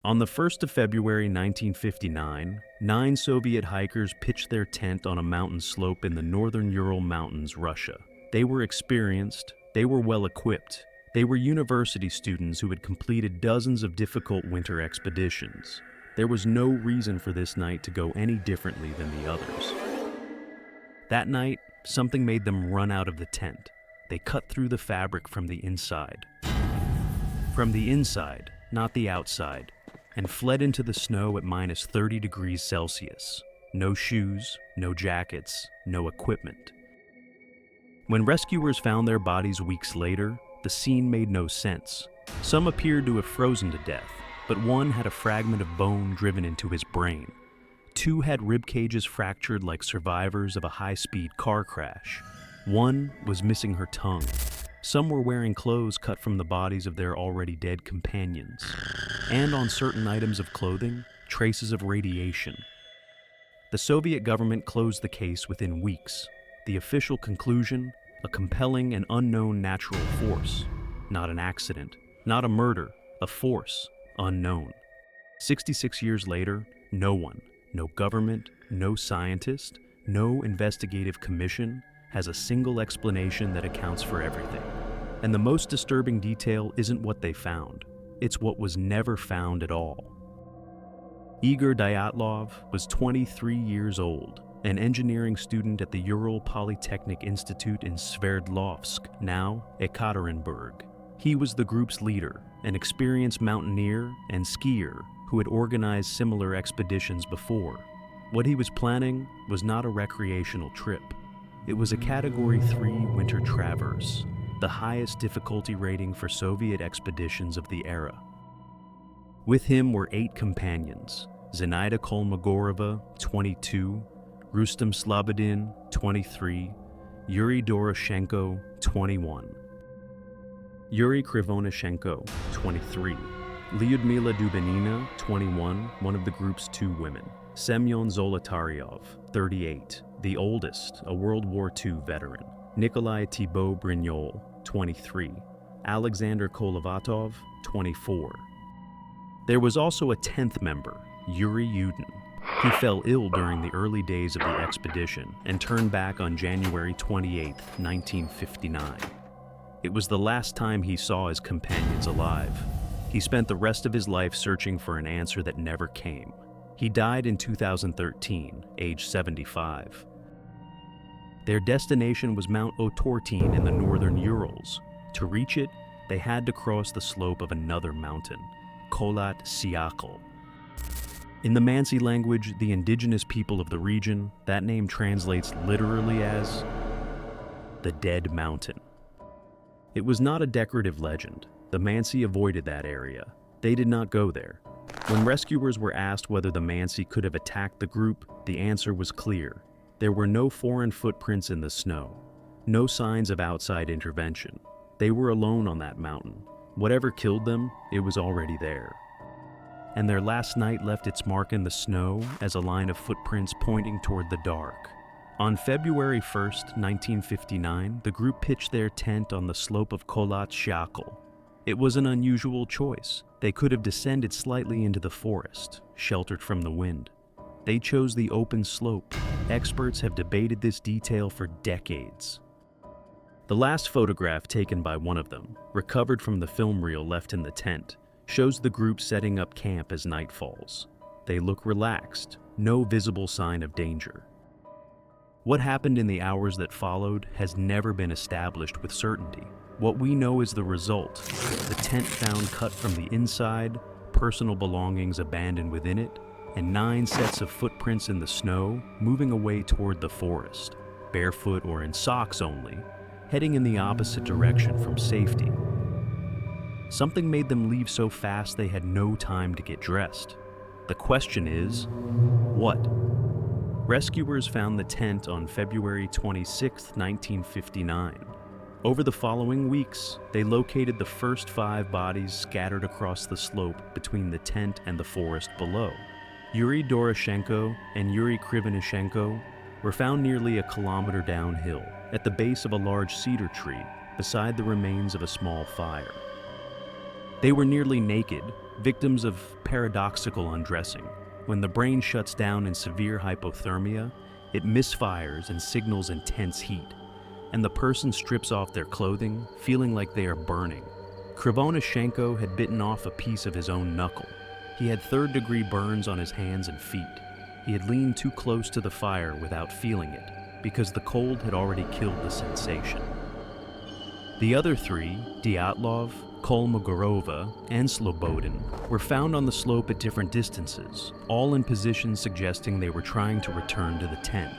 On the 1st of February 1959, 9 Soviet hikers pitched their tent on a mountain slope in the northern Ural Mountains, Russia. They were experienced, they were well-equipped, they were university students who had completed dozens of difficult winter expeditions. There was no reason for this night to go any differently than the others. That night, something made them run out of the tent. They cut through the fabric from the inside. From the inside, not the outside, and fled into the snow at minus 30 degrees Celsius. No shoes, no jackets, no equipment. When rescuers found their bodies weeks later, the scene made no sense. Some appeared to have frozen to death, but one had a fragment of bone driven into his brain. 2 had rib cages fractured like survivors of a high-speed car crash. 1 was missing her tongue. Some were wearing clothes cut from the bodies of their already dead companions. And on certain items of clothing, traces of radiation. The Soviet government closed the case within weeks. The official conclusion: a compelling and unknown natural force. Not an accident, not a murder, a force, unknown. 66 years later, no one, no government, no scientist, no investigative commission has a single explanation that accounts for everything. And the most disturbing detail isn't what they found, it's what was never found at all. Igor Dyatlov was 23 years old, an engineering student at the Ural Polytechnic Institute in Sverdlovsk, now Ekaterinburg. He was the group's leader, an experienced mountaineer and skier who had organized similar expeditions before. What he was planning was not a recreational trip. It was a Category 3 winter traverse, the highest difficulty rating for Soviet expeditions of the era. With him were 8 companions: Zenaida Kolmogorova, 22, Rustem Slobodin, 23, Yuri Doroshenko, 21, Yuri Krivonishenko, 23, Lyudmila Dubinina, 21, one of the group's 2 women, Semyon Zolotaryov, 38, the oldest, a World War II veteran, Nikolai Thibault Brignol, 23, Alexander Kolovatov, 24. There was also a 10th member, Yuri Yudin. He fell ill during the early days of the expedition and turned back on January 28, 1959. It was the last time he saw his companions alive. He spent the rest of his life searching for an answer that never came. He died in 2013, age 75. Their destination was Mount Otorten in the northern Urals. To reach it, they had to cross the slope of another mountain, Kholat Syakhl. In the Mansi language, the indigenous people of the region, that name translates literally as the Dead Mountain. It was not a decorative legend. The Mansi avoided that area. They did not go there. When rescuers were asked whether the Mansi could have attacked the group, the answer was clear. There were no foreign footprints in the snow, no signs of outside intervention. They were alone on that mountain. Whatever killed them, it was already there. And their last night left its mark in the snow as a line of footprints pointing toward the dark. On February 1st, 1959, the group pitched their tent on the slope of Kholat Syakhl. It was an unusual choice. They could have descended slightly into the forest, sheltered from the wind. They chose the open slope. Experts have debated this detail for decades. The last photograph taken by one of them, recovered from the film reel left in the tent, shows the group setting up camp as night falls. They look relaxed, no visible sign of danger. What happened in the hours that followed has never been established with certainty. What we know is the result: the tent found cut from the inside, personal belongings abandoned within it, and 9 sets of footprints in the snow moving away toward the forest, barefoot or in socks only, heading in the opposite direction from safety. Something made them leave so fast they had no time to get dressed. The question is, what? Rescuers found the tent on February 26, 1959. Over the following weeks, they located the first 5 bodies scattered across the slope between the tent and the forest below. Yuri Doroshenko and Yuri Krivonishenko were found nearly a kilometer downhill, at the base of a large cedar tree, beside the remains of a small fire. They were nearly naked, victims of paradoxical undressing. When the brain shuts down in severe hypothermia, it misfires and signals intense heat, and the person strips off their clothing, feeling like they are burning. Krivonyshenko had bitten off a piece of his own knuckle. He had third-degree burns on his hands and feet. He had leaned too close to the fire without feeling it, because the cold had already killed the sensation. The other three, Dyatlov, Kolmogorova, and Slobodin, were found on the slope at different distances, all in positions suggesting they were trying to return to the tent.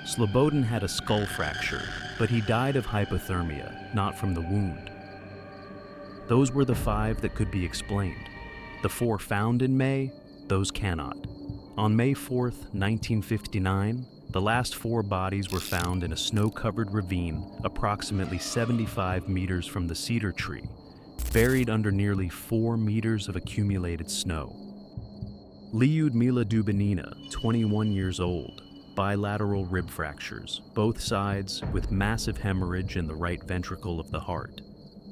Slobodin had a skull fracture, but he died of hypothermia, not from the wound. Those were the 5 that could be explained. The 4 found in May, those cannot. On May 4th, 1959, the last 4 bodies were found in a snow-covered ravine approximately 75 meters from the cedar tree, buried under nearly 4 meters of accumulated snow. Lyudmila Dubinina, 21 years old, bilateral rib fractures, both sides with massive hemorrhage in the right ventricle of the heart.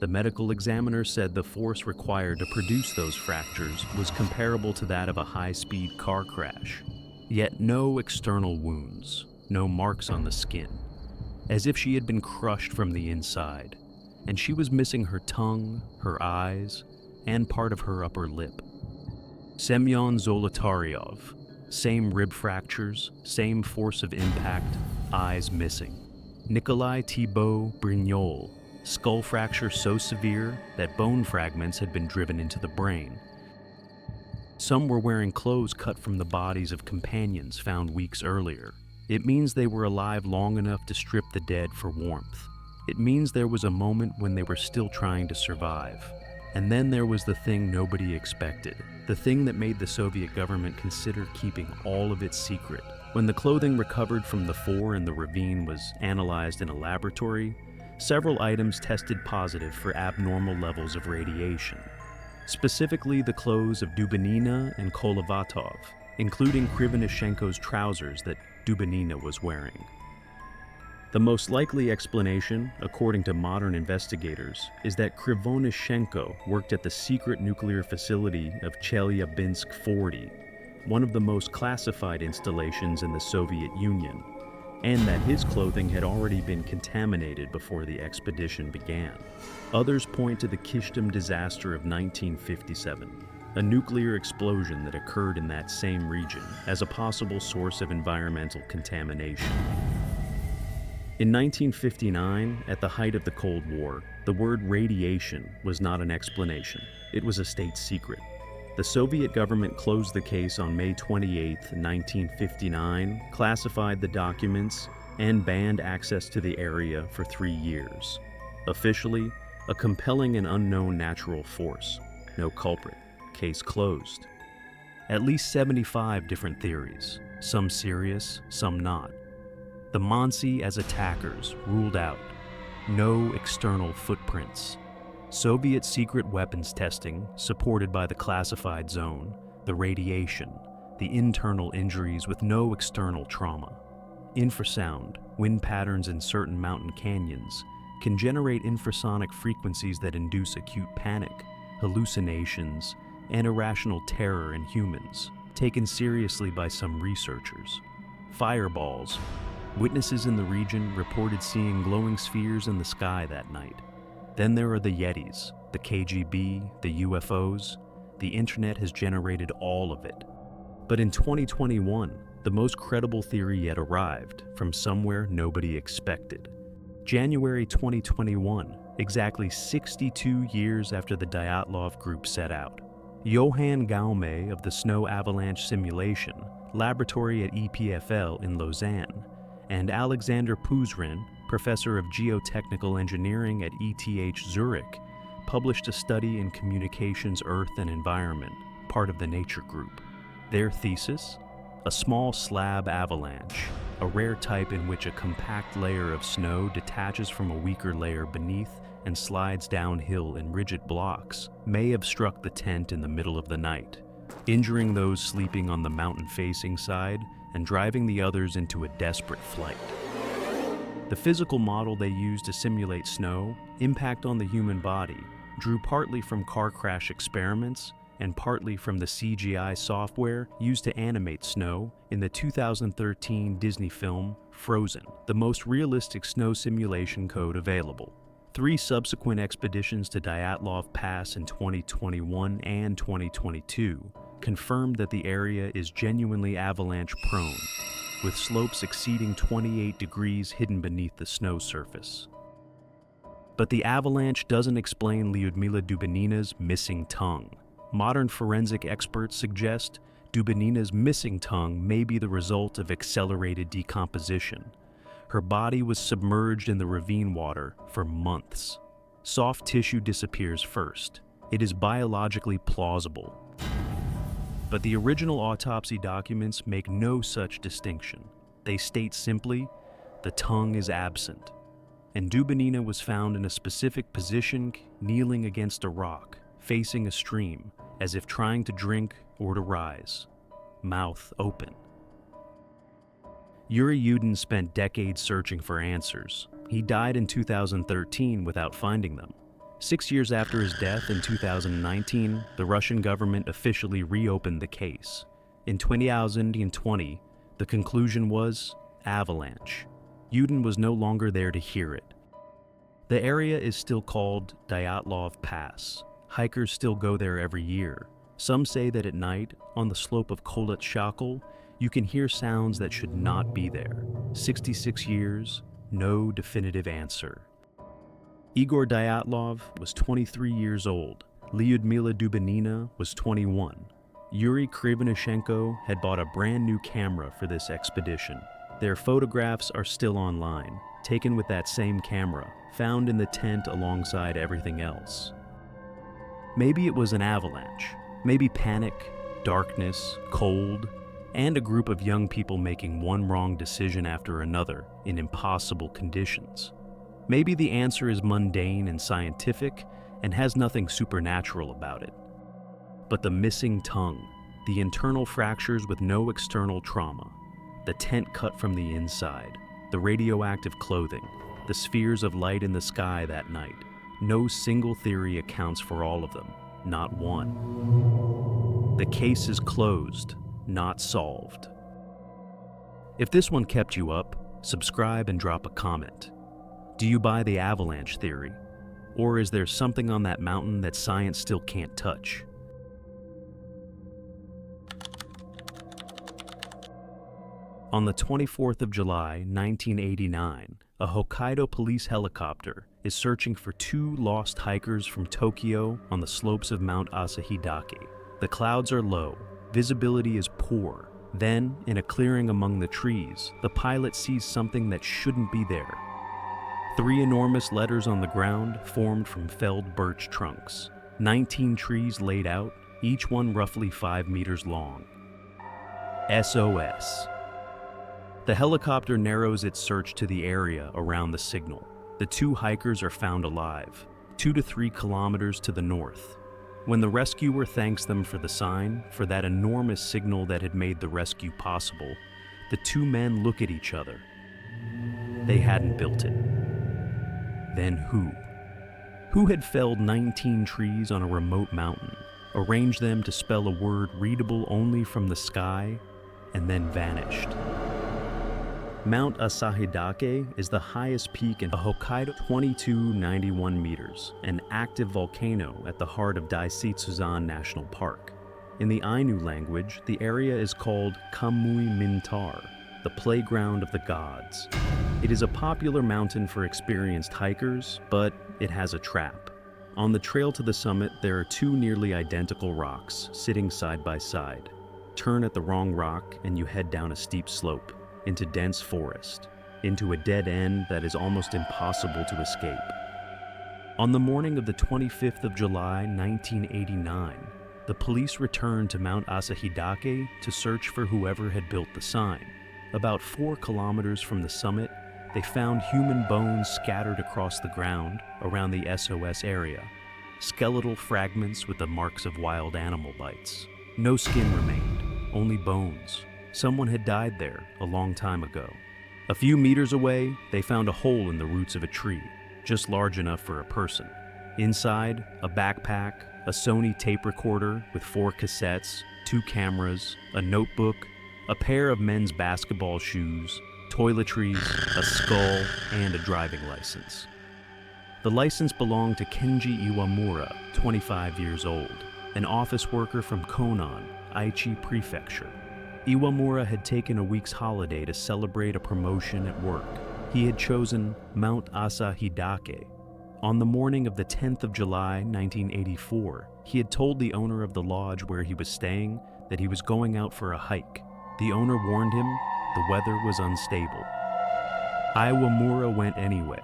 The medical examiner said the force required to produce those fractures was comparable to that of a high-speed car crash. Yet no external wounds, no marks on the skin, as if she had been crushed from the inside, and she was missing her tongue, her eyes, and part of her upper lip. Semyon Zolotaryov, same rib fractures, same force of impact, eyes missing. Nikolai Thibault Brignol, skull fracture so severe that bone fragments had been driven into the brain. Some were wearing clothes cut from the bodies of companions found weeks earlier. It means they were alive long enough to strip the dead for warmth. It means there was a moment when they were still trying to survive. And then there was the thing nobody expected, the thing that made the Soviet government consider keeping all of it secret. When the clothing recovered from the 4 in the ravine was analyzed in a laboratory, several items tested positive for abnormal levels of radiation. Specifically the clothes of Dubinina and Kolovatov, including Krivonyshenko's trousers that Dubinina was wearing. The most likely explanation, according to modern investigators, is that Krivonyshenko worked at the secret nuclear facility of Chelyabinsk 40, one of the most classified installations in the Soviet Union, and that his clothing had already been contaminated before the expedition began. Others point to the Kishtim disaster of 1957, a nuclear explosion that occurred in that same region, as a possible source of environmental contamination. In 1959, at the height of the Cold War, the word radiation was not an explanation. It was a state secret. The Soviet government closed the case on May 28, 1959, classified the documents, and banned access to the area for 3 years. Officially, a compelling and unknown natural force. No culprit. Case closed. At least 75 different theories, some serious, some not. The Mansi as attackers ruled out. No external footprints. Soviet secret weapons testing, supported by the classified zone, the radiation, the internal injuries with no external trauma. Infrasound, wind patterns in certain mountain canyons, can generate infrasonic frequencies that induce acute panic, hallucinations, and irrational terror in humans, taken seriously by some researchers. Fireballs. Witnesses in the region reported seeing glowing spheres in the sky that night. Then there are the Yetis, the KGB, the UFOs. The internet has generated all of it. But in 2021, the most credible theory yet arrived from somewhere nobody expected. January 2021, exactly 62 years after the Dyatlov group set out. Johann Gaume of the Snow Avalanche Simulation Laboratory at EPFL in Lausanne, and Alexander Puzrin, professor of geotechnical engineering at ETH Zurich, published a study in Communications, Earth and Environment, part of the Nature Group. Their thesis? A small slab avalanche, a rare type in which a compact layer of snow detaches from a weaker layer beneath and slides downhill in rigid blocks, may have struck the tent in the middle of the night, injuring those sleeping on the mountain-facing side and driving the others into a desperate flight. The physical model they used to simulate snow, impact on the human body, drew partly from car crash experiments and partly from the CGI software used to animate snow in the 2013 Disney film Frozen, the most realistic snow simulation code available. 3 subsequent expeditions to Dyatlov Pass in 2021 and 2022 confirmed that the area is genuinely avalanche-prone, with slopes exceeding 28 degrees hidden beneath the snow surface. But the avalanche doesn't explain Lyudmila Dubinina's missing tongue. Modern forensic experts suggest Dubinina's missing tongue may be the result of accelerated decomposition. Her body was submerged in the ravine water for months. Soft tissue disappears first. It is biologically plausible. But the original autopsy documents make no such distinction. They state simply, the tongue is absent. And Dubinina was found in a specific position, kneeling against a rock, facing a stream, as if trying to drink or to rise, mouth open. Yuri Yudin spent decades searching for answers. He died in 2013 without finding them. 6 years after his death in 2019, the Russian government officially reopened the case. In 2020, the conclusion was avalanche. Yudin was no longer there to hear it. The area is still called Dyatlov Pass. Hikers still go there every year. Some say that at night, on the slope of Kholat Shakal, you can hear sounds that should not be there. 66 years, no definitive answer. Igor Dyatlov was 23 years old. Lyudmila Dubinina was 21. Yuri Krivonishenko had bought a brand new camera for this expedition. Their photographs are still online, taken with that same camera, found in the tent alongside everything else. Maybe it was an avalanche. Maybe panic, darkness, cold, and a group of young people making one wrong decision after another in impossible conditions. Maybe the answer is mundane and scientific and has nothing supernatural about it. But the missing tongue, the internal fractures with no external trauma, the tent cut from the inside, the radioactive clothing, the spheres of light in the sky that night, no single theory accounts for all of them, not one. The case is closed, not solved. If this one kept you up, subscribe and drop a comment. Do you buy the avalanche theory? Or is there something on that mountain that science still can't touch? On the 24th of July, 1989, a Hokkaido police helicopter is searching for 2 lost hikers from Tokyo on the slopes of Mount Asahi. The clouds are low, visibility is poor. Then, in a clearing among the trees, the pilot sees something that shouldn't be there. 3 enormous letters on the ground formed from felled birch trunks. 19 trees laid out, each one roughly 5 meters long. SOS. The helicopter narrows its search to the area around the signal. The 2 hikers are found alive, 2 to 3 kilometers to the north. When the rescuer thanks them for the sign, for that enormous signal that had made the rescue possible, the 2 men look at each other. They hadn't built it. Then who? Who had felled 19 trees on a remote mountain, arranged them to spell a word readable only from the sky, and then vanished? Mount Asahi is the highest peak in Hokkaido, 2291 meters, an active volcano at the heart of Daisetsuzan National Park. In the Ainu language, the area is called Kamui Mintar, the playground of the gods. It is a popular mountain for experienced hikers, but it has a trap. On the trail to the summit, there are 2 nearly identical rocks sitting side by side. Turn at the wrong rock and you head down a steep slope, into dense forest, into a dead end that is almost impossible to escape. On the morning of the 25th of July, 1989, the police returned to Mount Asahi to search for whoever had built the sign. About 4 kilometers from the summit, they found human bones scattered across the ground around the SOS area, skeletal fragments with the marks of wild animal bites. No skin remained, only bones. Someone had died there a long time ago. A few meters away, they found a hole in the roots of a tree, just large enough for a person. Inside, a backpack, a Sony tape recorder with 4 cassettes, 2 cameras, a notebook, a pair of men's basketball shoes, toiletries, a skull, and a driving license. The license belonged to Kenji Iwamura, 25 years old, an office worker from Konan, Aichi Prefecture. Iwamura had taken a week's holiday to celebrate a promotion at work. He had chosen Mount Asahi Dake. On the morning of the 10th of July, 1984, he had told the owner of the lodge where he was staying that he was going out for a hike. The owner warned him the weather was unstable. Iwamura went anyway.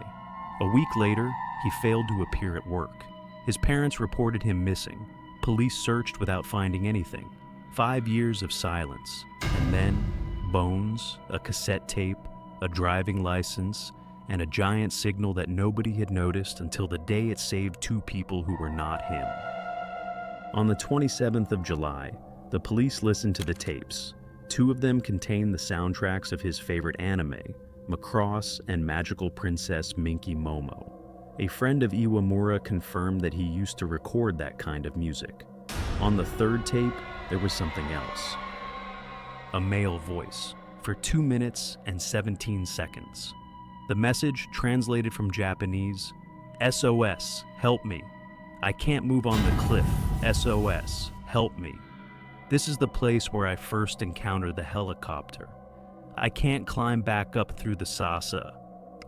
A week later, he failed to appear at work. His parents reported him missing. Police searched without finding anything. 5 years of silence, and then bones, a cassette tape, a driving license, and a giant signal that nobody had noticed until the day it saved 2 people who were not him. On the 27th of July, the police listened to the tapes. 2 of them contained the soundtracks of his favorite anime, Macross and Magical Princess Minky Momo. A friend of Iwamura confirmed that he used to record that kind of music. On the 3rd tape, there was something else. A male voice, for 2 minutes and 17 seconds. The message, translated from Japanese, "SOS, help me. I can't move on the cliff. SOS, help me. This is the place where I first encountered the helicopter. I can't climb back up through the sasa.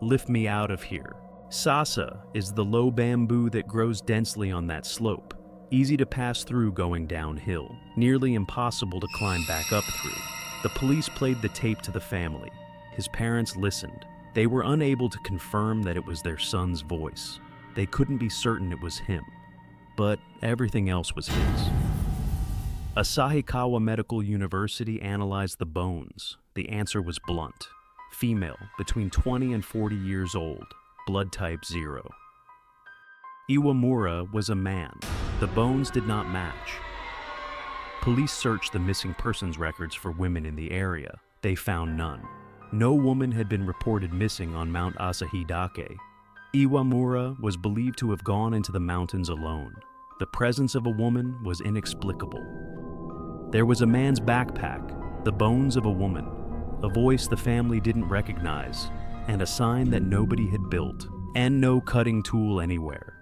Lift me out of here." Sasa is the low bamboo that grows densely on that slope, easy to pass through going downhill, nearly impossible to climb back up through. The police played the tape to the family. His parents listened. They were unable to confirm that it was their son's voice. They couldn't be certain it was him, but everything else was his. Asahikawa Medical University analyzed the bones. The answer was blunt. Female, between 20 and 40 years old, blood type 0. Iwamura was a man. The bones did not match. Police searched the missing persons records for women in the area. They found none. No woman had been reported missing on Mount Asahi Dake. Iwamura was believed to have gone into the mountains alone. The presence of a woman was inexplicable. There was a man's backpack, the bones of a woman, a voice the family didn't recognize, and a sign that nobody had built, and no cutting tool anywhere.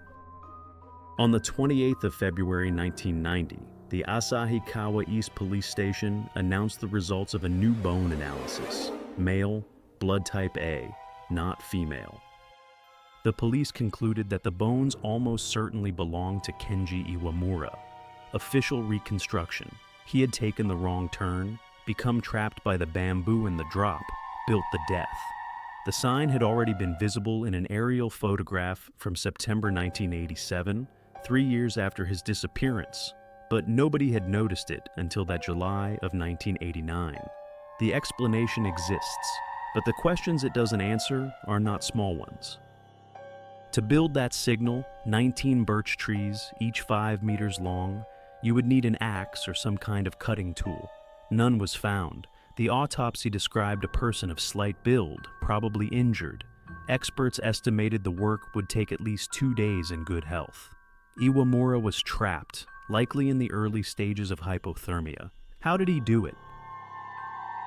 On the 28th of February 1990, the Asahikawa East Police Station announced the results of a new bone analysis. Male, blood type A, not female. The police concluded that the bones almost certainly belonged to Kenji Iwamura. Official reconstruction. He had taken the wrong turn, become trapped by the bamboo in the drop, built the death. The sign had already been visible in an aerial photograph from September 1987, 3 years after his disappearance, but nobody had noticed it until that July of 1989. The explanation exists, but the questions it doesn't answer are not small ones. To build that signal, 19 birch trees, each 5 meters long, you would need an axe or some kind of cutting tool. None was found. The autopsy described a person of slight build, probably injured. Experts estimated the work would take at least 2 days in good health. Iwamura was trapped, likely in the early stages of hypothermia. How did he do it?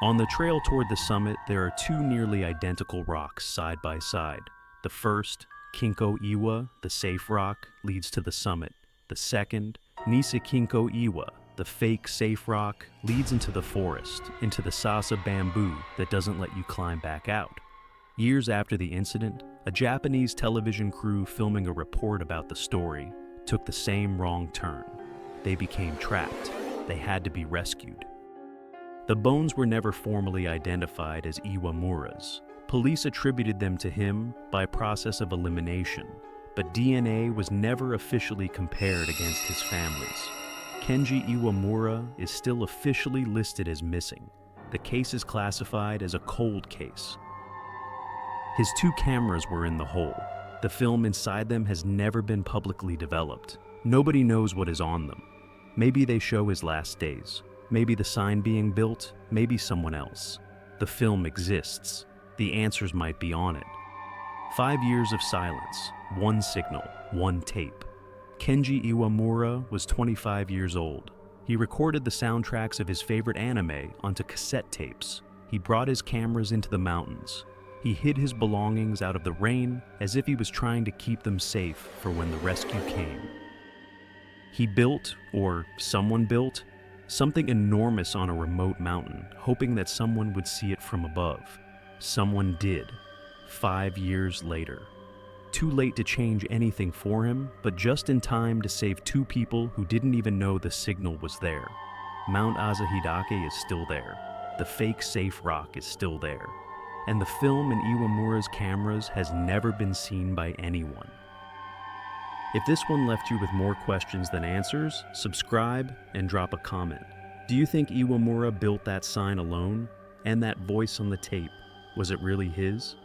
On the trail toward the summit, there are 2 nearly identical rocks side by side. The first, Kinko Iwa, the safe rock, leads to the summit. The second, Nisa Kinko Iwa, the fake safe rock, leads into the forest, into the sasa bamboo that doesn't let you climb back out. Years after the incident, a Japanese television crew filming a report about the story took the same wrong turn. They became trapped. They had to be rescued. The bones were never formally identified as Iwamura's. Police attributed them to him by process of elimination, but DNA was never officially compared against his family's. Kenji Iwamura is still officially listed as missing. The case is classified as a cold case. His 2 cameras were in the hole. The film inside them has never been publicly developed. Nobody knows what is on them. Maybe they show his last days. Maybe the sign being built, maybe someone else. The film exists. The answers might be on it. 5 years of silence, 1 signal, 1 tape. Kenji Iwamura was 25 years old. He recorded the soundtracks of his favorite anime onto cassette tapes. He brought his cameras into the mountains. He hid his belongings out of the rain as if he was trying to keep them safe for when the rescue came. He built, or someone built, something enormous on a remote mountain, hoping that someone would see it from above. Someone did, 5 years later. Too late to change anything for him, but just in time to save 2 people who didn't even know the signal was there. Mount Asahidake is still there. The fake safe rock is still there. And the film in Iwamura's cameras has never been seen by anyone. If this one left you with more questions than answers, subscribe and drop a comment. Do you think Iwamura built that sign alone? And that voice on the tape, was it really his?